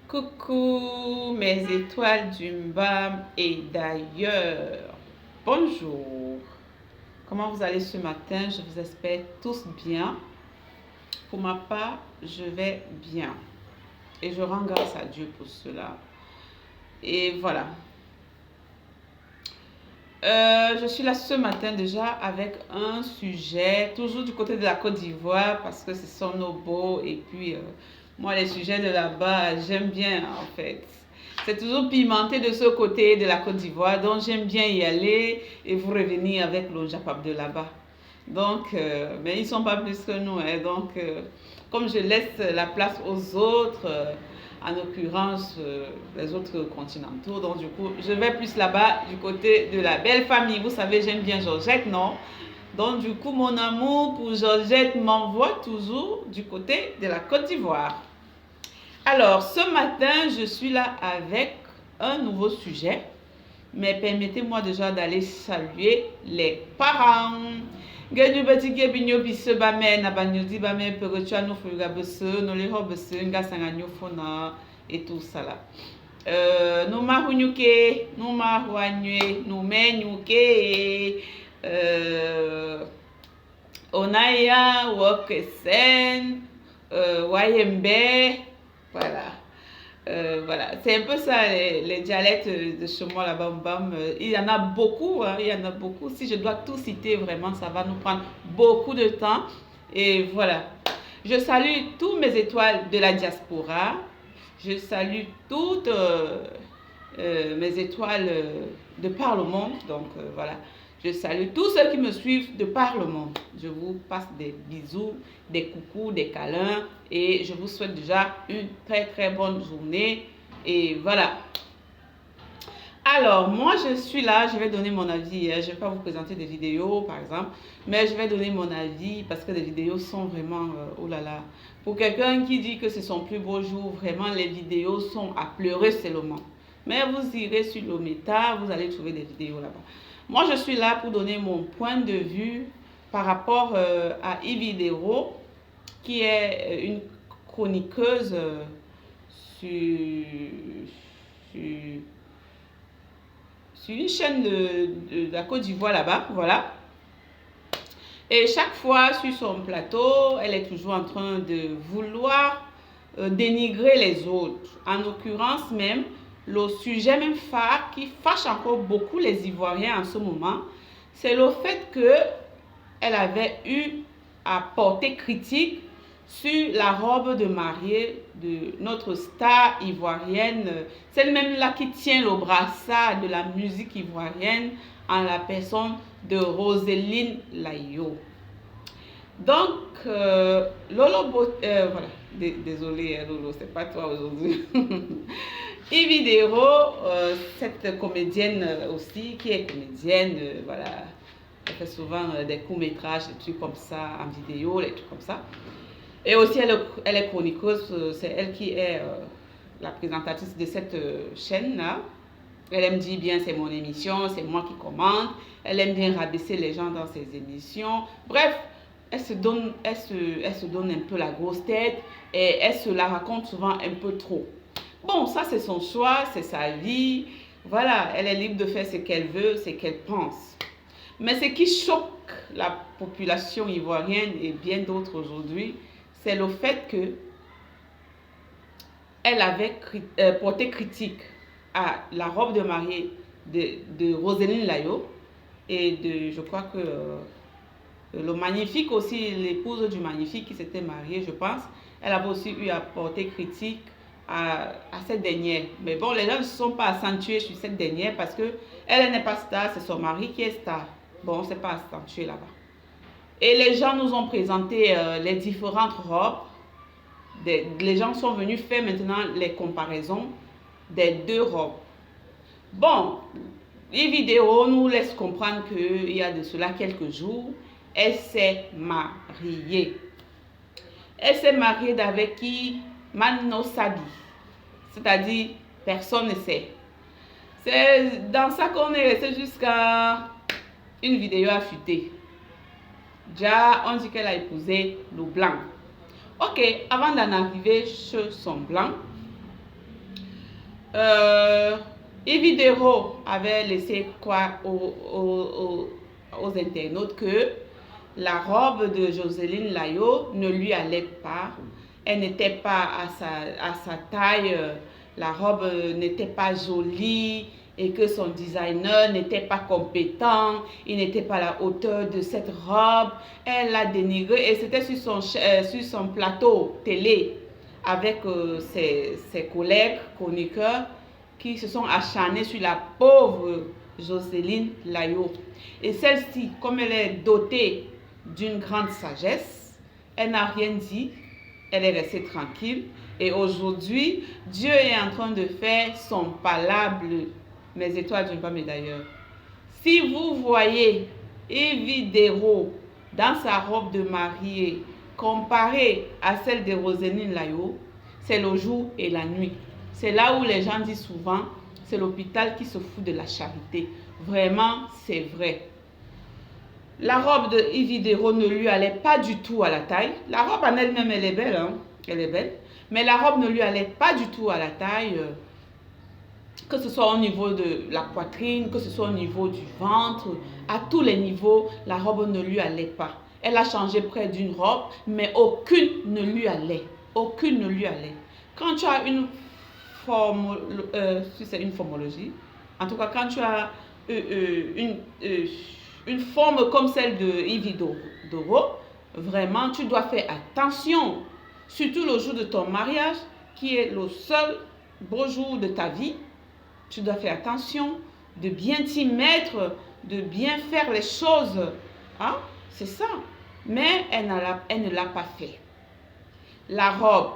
Coucou mes étoiles du bas et d'ailleurs. Bonjour. Comment vous allez ce matin? Je vous espère tous bien. Pour ma part, je vais bien. Et je rends grâce à Dieu pour cela. Et voilà. Je suis là ce matin déjà avec un sujet, toujours du côté de la Côte d'Ivoire, parce que ce sont nos beaux. Et puis, moi, les sujets de là-bas, j'aime bien en fait. C'est toujours pimenté de ce côté de la Côte d'Ivoire, donc j'aime bien y aller et vous revenir avec le Japap de là-bas. Donc, mais ils ne sont pas plus que nous. Hein, donc, comme je laisse la place aux autres, en l'occurrence les autres continentaux. Donc du coup, je vais plus là-bas du côté de la belle famille. Vous savez, j'aime bien Georgette, non? Donc du coup, mon amour pour Georgette m'envoie toujours du côté de la Côte d'Ivoire. Alors, ce matin, je suis là avec un nouveau sujet. Mais permettez-moi déjà d'aller saluer les parents. Genu batige binyo bise bame na banyodi bame perotua no fuga bese no le ho bese nga sanga nyofona et tout ça là. No ma hunyuke, no ma huanywe, no menyuke. Onaya wokesen, wayembe, voilà. Voilà, c'est un peu ça les dialectes de chez moi là-bas. Il y en a beaucoup, hein, il y en a beaucoup. Si je dois tout citer, vraiment, ça va nous prendre beaucoup de temps. Et voilà, je salue tous mes étoiles de la diaspora. Je salue toutes mes étoiles de par le monde. Donc voilà, je salue tous ceux qui me suivent de par le monde. Je vous passe des bisous, des coucous, des câlins et je vous souhaite déjà une très bonne journée. Et voilà. Alors, moi, je suis là, je vais donner mon avis. Je ne vais pas vous présenter des vidéos, par exemple, mais je vais donner mon avis parce que les vidéos sont vraiment, oh là là. Pour quelqu'un qui dit que c'est son plus beau jour, vraiment, les vidéos sont à pleurer seulement. Mais vous irez sur le méta, vous allez trouver des vidéos là-bas. Moi, je suis là pour donner mon point de vue par rapport à Yvidero, qui est une chroniqueuse sur une chaîne de la Côte d'Ivoire là-bas, voilà. Et chaque fois sur son plateau, elle est toujours en train de vouloir dénigrer les autres. En l'occurrence même, le sujet même phare qui fâche encore beaucoup les Ivoiriens en ce moment, c'est le fait qu'elle avait eu à porter critique sur la robe de mariée de notre star ivoirienne, celle même là qui tient le brassard de la musique ivoirienne en la personne de Roselyne Layo. Donc, Lolo, voilà, désolé Lolo, c'est pas toi aujourd'hui. Yvidero, cette comédienne aussi, qui est comédienne, voilà, elle fait souvent des courts-métrages, des trucs comme ça, en vidéo, des trucs comme ça. Et aussi, elle est chroniqueuse, c'est elle qui est la présentatrice de cette chaîne-là. Elle aime dire bien, c'est mon émission, c'est moi qui commande. Elle aime bien rabaisser les gens dans ses émissions. Bref, elle se donne un peu la grosse tête et elle se la raconte souvent un peu trop. Bon, ça c'est son choix, c'est sa vie. Voilà, elle est libre de faire ce qu'elle veut, ce qu'elle pense. Mais ce qui choque la population ivoirienne et bien d'autres aujourd'hui, c'est le fait que elle avait porté critique à la robe de mariée de Roselyne Layo et de, je crois que le magnifique aussi, l'épouse du magnifique qui s'était mariée, je pense, elle avait aussi eu à porter critique à cette dernière. Mais bon, les gens ne se sont pas accentués sur cette dernière parce que elle n'est pas star, c'est son mari qui est star. Bon, c'est pas accentué là-bas. Et les gens nous ont présenté les différentes robes. Les gens sont venus faire maintenant les comparaisons des deux robes. Bon, les vidéos nous laissent comprendre qu'il y a de cela quelques jours, elle s'est mariée. Elle s'est mariée avec qui? Mano Sabi. C'est-à-dire, personne ne sait. C'est dans ça qu'on est resté jusqu'à une vidéo affûtée. Déjà, on dit qu'elle a épousé le blanc. Ok, avant d'en arriver chez son blanc, Euh, Evidero avait laissé croire aux internautes que la robe de Jocelyne Layo ne lui allait pas. Elle n'était pas à sa taille. La robe n'était pas jolie et que son designer n'était pas compétent. Il n'était pas à la hauteur de cette robe. Elle l'a dénigré et c'était sur son plateau télé avec ses collègues chroniqueurs qui se sont acharnés sur la pauvre Jocelyne Layo. Et celle-ci, comme elle est dotée d'une grande sagesse, elle n'a rien dit, elle est restée tranquille. Et aujourd'hui, Dieu est en train de faire son palable. Mes étoiles ne sont pas mes d'ailleurs. Si vous voyez Evidero dans sa robe de mariée comparée à celle de Jocelyne Layo, c'est le jour et la nuit. C'est là où les gens disent souvent, c'est l'hôpital qui se fout de la charité. Vraiment, c'est vrai. La robe de Evidero ne lui allait pas du tout à la taille. La robe en elle-même, elle est belle, hein? Elle est belle. Mais la robe ne lui allait pas du tout à la taille. Que ce soit au niveau de la poitrine, que ce soit au niveau du ventre, à tous les niveaux, la robe ne lui allait pas. Elle a changé près d'une robe, mais aucune ne lui allait. Aucune ne lui allait. Quand tu as une forme, si c'est une formologie, en tout cas quand tu as une forme comme celle de Evidero, vraiment tu dois faire attention, surtout le jour de ton mariage, qui est le seul beau jour de ta vie. Tu dois faire attention de bien t'y mettre, de bien faire les choses. Hein? C'est ça. Mais elle ne l'a pas fait. La robe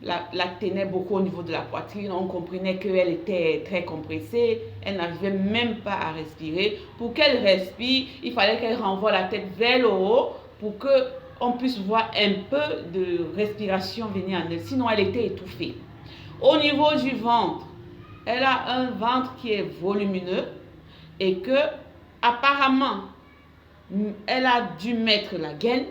la tenait beaucoup au niveau de la poitrine. On comprenait qu'elle était très compressée. Elle n'arrivait même pas à respirer. Pour qu'elle respire, il fallait qu'elle renvoie la tête vers le haut pour qu'on puisse voir un peu de respiration venir en elle. Sinon, elle était étouffée. Au niveau du ventre, elle a un ventre qui est volumineux et que apparemment elle a dû mettre la gaine.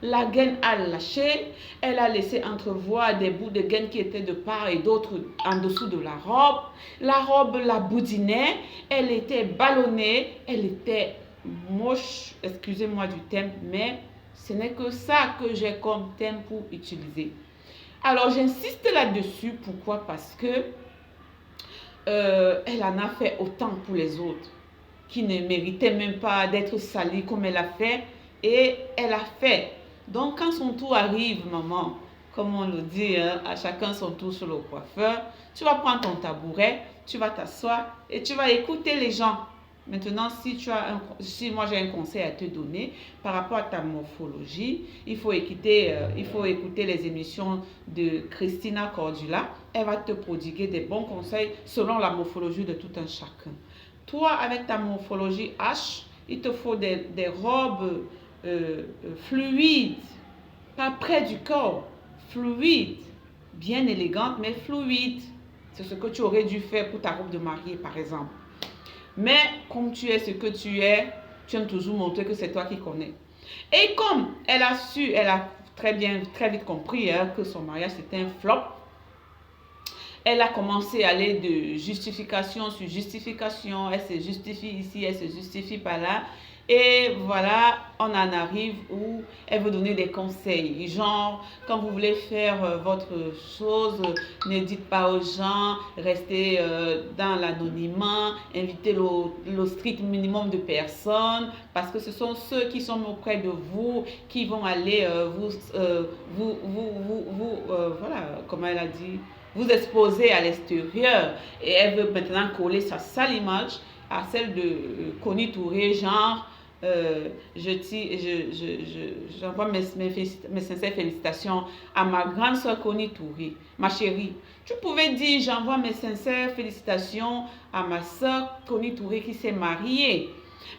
La gaine a lâché, elle a laissé entrevoir des bouts de gaine qui étaient de part et d'autre en dessous de la robe la boudinait, elle était ballonnée, elle était moche, excusez-moi du terme, mais ce n'est que ça que j'ai comme terme pour utiliser. Alors j'insiste là-dessus, pourquoi? Parce que elle en a fait autant pour les autres qui ne méritaient même pas d'être salies comme elle a fait, et elle a fait. Donc quand son tour arrive, maman, comme on le dit, hein, à chacun son tour sur le coiffeur, tu vas prendre ton tabouret, tu vas t'asseoir et tu vas écouter les gens. Maintenant, si moi j'ai un conseil à te donner par rapport à ta morphologie, il faut écouter les émissions de Christina Cordula. Elle va te prodiguer des bons conseils selon la morphologie de tout un chacun. Toi, avec ta morphologie H, il te faut des robes fluides, pas près du corps, fluides, bien élégantes, mais fluides. C'est ce que tu aurais dû faire pour ta robe de mariée, par exemple. Mais comme tu es ce que tu aimes toujours montrer que c'est toi qui connais. Et comme elle a très vite compris hein, que son mariage c'était un flop, elle a commencé à aller de justification sur justification. Elle se justifie ici, elle se justifie par là. Et voilà, on en arrive où elle veut donner des conseils. Genre, quand vous voulez faire votre chose, ne dites pas aux gens, restez dans l'anonymat, invitez le strict minimum de personnes, parce que ce sont ceux qui sont auprès de vous qui vont aller voilà, comment elle a dit, vous exposer à l'extérieur. Et elle veut maintenant coller sa sale image à celle de Connie Touré, genre j'envoie mes sincères félicitations à ma grande soeur Connie Touré. Ma chérie, tu pouvais dire j'envoie mes sincères félicitations à ma soeur Connie Touré qui s'est mariée.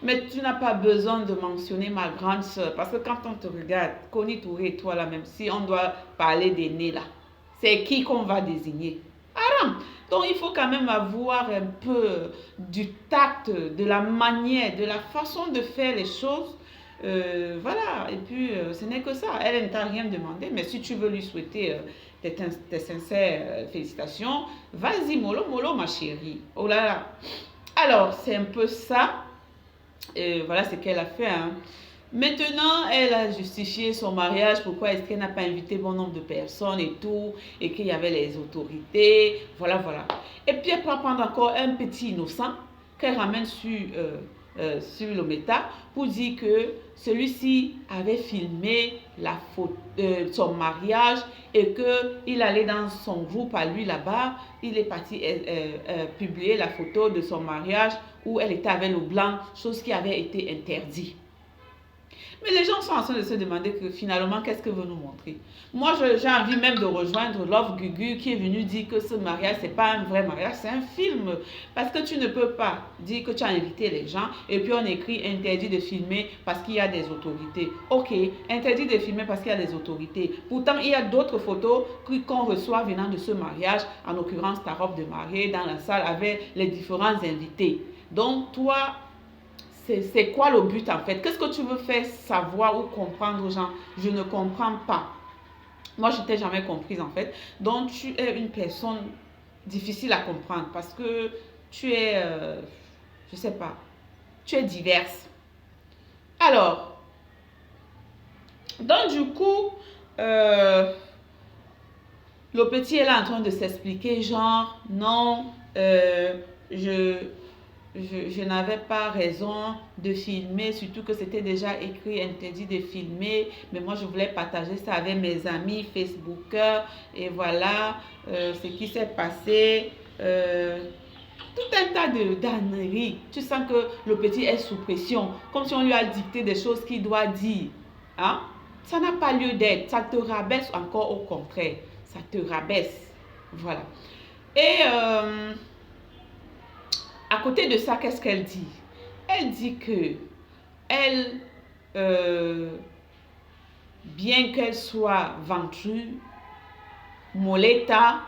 Mais tu n'as pas besoin de mentionner ma grande soeur parce que quand on te regarde, Connie Touré et toi là, même si on doit parler des nez là, c'est qui qu'on va désigner? Aram. Donc il faut quand même avoir un peu du tact, de la manière, de la façon de faire les choses Voilà, et puis ce n'est que ça. Elle ne t'a rien demandé, mais si tu veux lui souhaiter tes sincères félicitations, vas-y, mollo, mollo, ma chérie. Oh là là. Alors, c'est un peu ça. Voilà ce qu'elle a fait. Hein. Maintenant, elle a justifié son mariage. Pourquoi est-ce qu'elle n'a pas invité bon nombre de personnes et tout, et qu'il y avait les autorités. Voilà, voilà. Et puis, elle prend encore un petit innocent qu'elle ramène sur le méta pour dire que celui-ci avait filmé son mariage et qu'il allait dans son groupe à lui là-bas. Il est parti publier la photo de son mariage où elle était avec le blanc, chose qui avait été interdite. Mais les gens sont en train de se demander que finalement, qu'est-ce que veut nous montrer? Moi, j'ai envie même de rejoindre Love Gugu qui est venu dire que ce mariage, c'est pas un vrai mariage, c'est un film. Parce que tu ne peux pas dire que tu as invité les gens et puis on écrit interdit de filmer parce qu'il y a des autorités. Ok, interdit de filmer parce qu'il y a des autorités. Pourtant, il y a d'autres photos qu'on reçoit venant de ce mariage, en l'occurrence ta robe de mariée dans la salle avec les différents invités. Donc, toi, c'est quoi le but en fait? Qu'est-ce que tu veux faire savoir ou comprendre aux gens? Je ne comprends pas. Moi, je ne t'ai jamais comprise en fait. Donc, tu es une personne difficile à comprendre parce que tu es, je ne sais pas, tu es diverse. Alors, donc du coup, le petit est là en train de s'expliquer, genre, non, je n'avais pas raison de filmer, surtout que c'était déjà écrit interdit de filmer, mais moi je voulais partager ça avec mes amis Facebookers et voilà ce qui s'est passé. Tout un tas de d'âneries. Tu sens que le petit est sous pression, comme si on lui a dicté des choses qu'il doit dire. Hein? Ça n'a pas lieu d'être, ça te rabaisse encore au contraire, ça te rabaisse. Voilà. Et à côté de ça, qu'est-ce qu'elle dit? Elle dit que elle, bien qu'elle soit ventrue, moleta,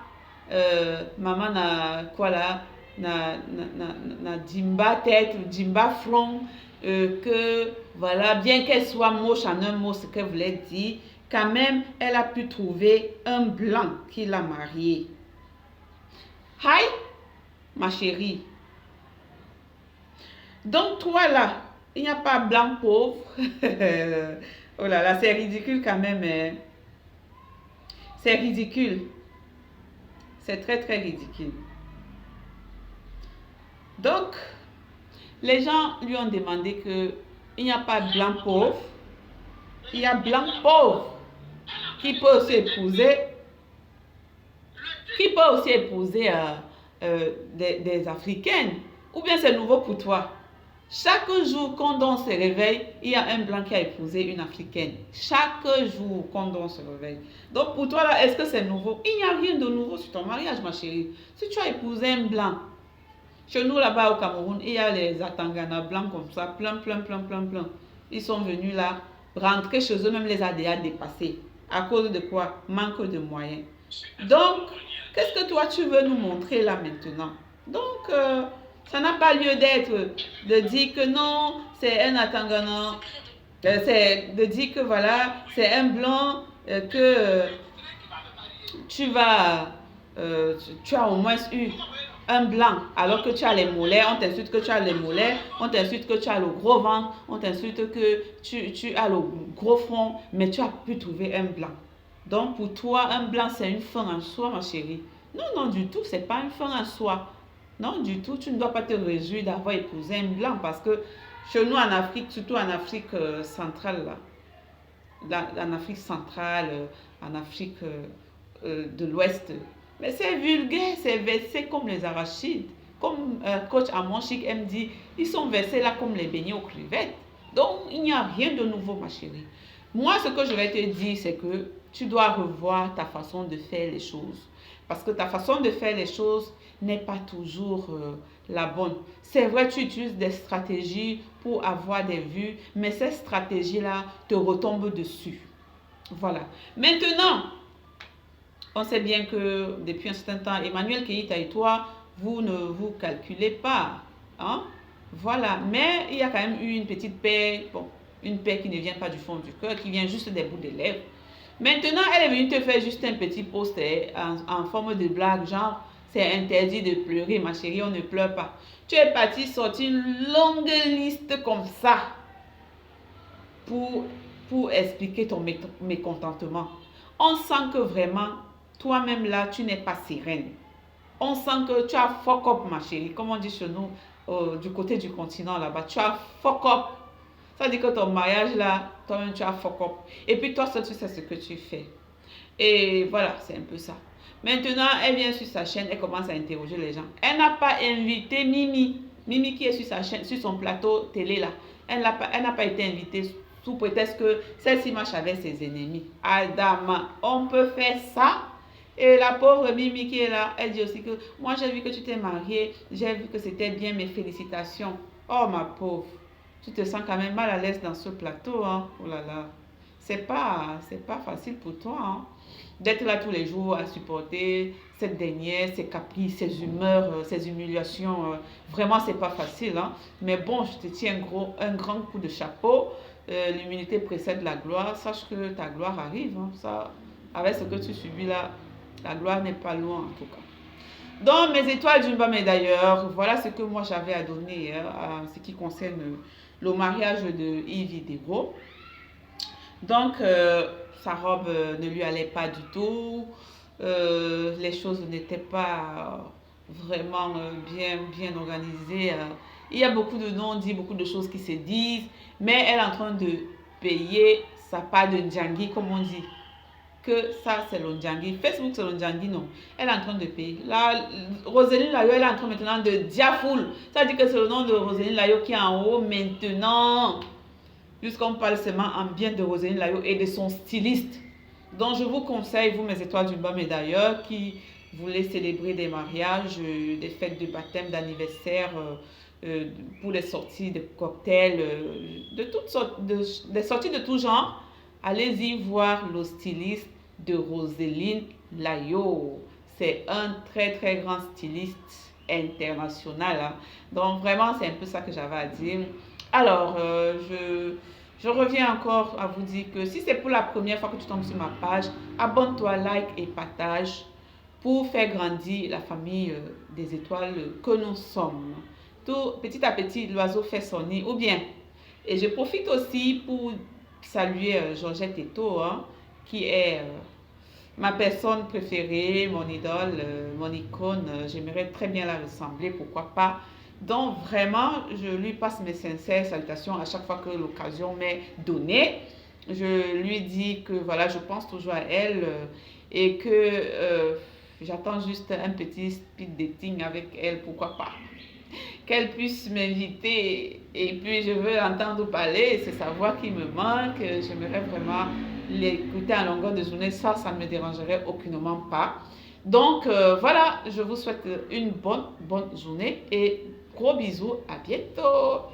maman na quoi là, na dimba tête, dimba front, que voilà, bien qu'elle soit moche en un mot, ce qu'elle voulait dire, quand même, elle a pu trouver un blanc qui l'a mariée. Hi, ma chérie. Donc, toi là, il n'y a pas blanc pauvre. Oh là là, c'est ridicule quand même. Hein. C'est ridicule. C'est très, très ridicule. Donc, les gens lui ont demandé que il n'y a pas blanc pauvre. Il y a blanc pauvre qui peut aussi épouser, des Africaines. Ou bien c'est nouveau pour toi. Chaque jour qu'on se réveille, il y a un blanc qui a épousé une africaine. Chaque jour qu'on se réveille. Donc pour toi là, est-ce que c'est nouveau? Il n'y a rien de nouveau sur ton mariage, ma chérie. Si tu as épousé un blanc, chez nous là-bas au Cameroun, il y a les Atangana blancs comme ça, plein, plein, plein, plein, plein. Ils sont venus là, rentrer chez eux, même les ADA dépassés. À cause de quoi? Manque de moyens. Donc, qu'est-ce que toi tu veux nous montrer là maintenant? Donc, ça n'a pas lieu d'être de dire que non, c'est un Atangana, c'est de dire que voilà, c'est un blanc, que tu as au moins eu un blanc, alors que tu as les mollets, on t'insulte que tu as les mollets, on t'insulte que tu as le gros ventre, on t'insulte que tu as le gros front, mais tu as pu trouver un blanc. Donc pour toi, un blanc, c'est une fin en soi, ma chérie. Non, non, du tout, c'est pas une fin en soi. Non, du tout, tu ne dois pas te réjouir d'avoir épousé un blanc parce que chez nous en Afrique, surtout en Afrique centrale, en Afrique centrale, en Afrique de l'Ouest, mais c'est vulgaire, c'est versé comme les arachides. Comme coach Amon Chic aime dit, ils sont versés là comme les beignets aux crevettes. Donc, il n'y a rien de nouveau, ma chérie. Moi, ce que je vais te dire, c'est que tu dois revoir ta façon de faire les choses. Parce que ta façon de faire les choses n'est pas toujours la bonne. C'est vrai, tu utilises des stratégies pour avoir des vues, mais ces stratégies-là te retombent dessus. Voilà. Maintenant, on sait bien que depuis un certain temps, Emmanuel Keïta et toi, vous ne vous calculez pas. Hein? Voilà. Mais il y a quand même eu une petite paix. Bon, une paix qui ne vient pas du fond du cœur, qui vient juste des bouts des lèvres. Maintenant, elle est venue te faire juste un petit post en forme de blague, genre, c'est interdit de pleurer, ma chérie, on ne pleure pas. Tu es parti sortir une longue liste comme ça pour expliquer ton mécontentement. On sent que vraiment, toi-même là, tu n'es pas sereine. On sent que tu as fuck up, ma chérie, comme on dit chez nous, du côté du continent là-bas. Tu as fuck up. Ça dit que ton mariage là, toi-même tu as fuck up. Et puis toi seul tu sais ce que tu fais. Et voilà, c'est un peu ça. Maintenant, elle vient sur sa chaîne, elle commence à interroger les gens. Elle n'a pas invité Mimi. Mimi qui est sur sa chaîne, sur son plateau télé là. Elle n'a pas été invitée sous prétexte que celle-ci marche avec ses ennemis. Adama, on peut faire ça? Et la pauvre Mimi qui est là, elle dit aussi que moi j'ai vu que tu t'es mariée, j'ai vu que c'était bien, mes félicitations. Oh ma pauvre, tu te sens quand même mal à l'aise dans ce plateau, hein? Oh là là, c'est pas facile pour toi, hein? D'être là tous les jours à supporter cette dernière, ses caprices, ses humeurs, ses humiliations. Vraiment, c'est pas facile, hein? Mais bon, je te tiens un grand coup de chapeau. L'humilité précède la gloire. Sache que ta gloire arrive, hein? Ça, avec ce que tu subis là, la gloire n'est pas loin en tout cas. Donc, mes étoiles d'une bas d'ailleurs, voilà ce que moi j'avais à donner en ce qui concerne le mariage de Yves Hidego. Donc, sa robe ne lui allait pas du tout. Les choses n'étaient pas vraiment bien organisées. Il y a beaucoup de non-dits, beaucoup de choses qui se disent. Mais elle est en train de payer sa part de Ndjangi, comme on dit. Que ça, c'est le Ndjangi. Facebook, c'est le Ndjangi, non. Elle est en train de payer. Là, Roselyne Layo, elle est en train maintenant de Diafoul. Ça dit que c'est le nom de Roselyne Layo qui est en haut maintenant. Puisqu'on parle seulement en bien de Roselyne Layo et de son styliste. Donc, je vous conseille, vous, mes étoiles du bas, mais d'ailleurs, qui voulez célébrer des mariages, des fêtes de baptême, d'anniversaire, pour des sorties de cocktails, de toutes sortes, des sorties de tout genre, allez-y voir le styliste de Roselyne Layo. C'est un très, très grand styliste international, hein. Donc, vraiment, c'est un peu ça que j'avais à dire. Alors, je reviens encore à vous dire que si c'est pour la première fois que tu tombes sur ma page, abonne-toi, like et partage pour faire grandir la famille des étoiles que nous sommes. Tout petit à petit, l'oiseau fait son nid. Ou bien, et je profite aussi pour saluer Georgette Eto, hein, qui est ma personne préférée, mon idole, mon icône. J'aimerais très bien la ressembler, pourquoi pas. Donc vraiment, je lui passe mes sincères salutations à chaque fois que l'occasion m'est donnée. Je lui dis que voilà, je pense toujours à elle et que j'attends juste un petit speed dating avec elle, pourquoi pas. Qu'elle puisse m'inviter et puis je veux l'entendre parler, c'est sa voix qui me manque. J'aimerais vraiment l'écouter à longueur de journée, ça ne me dérangerait aucunement pas. Donc voilà, je vous souhaite une bonne journée et gros bisous, à bientôt.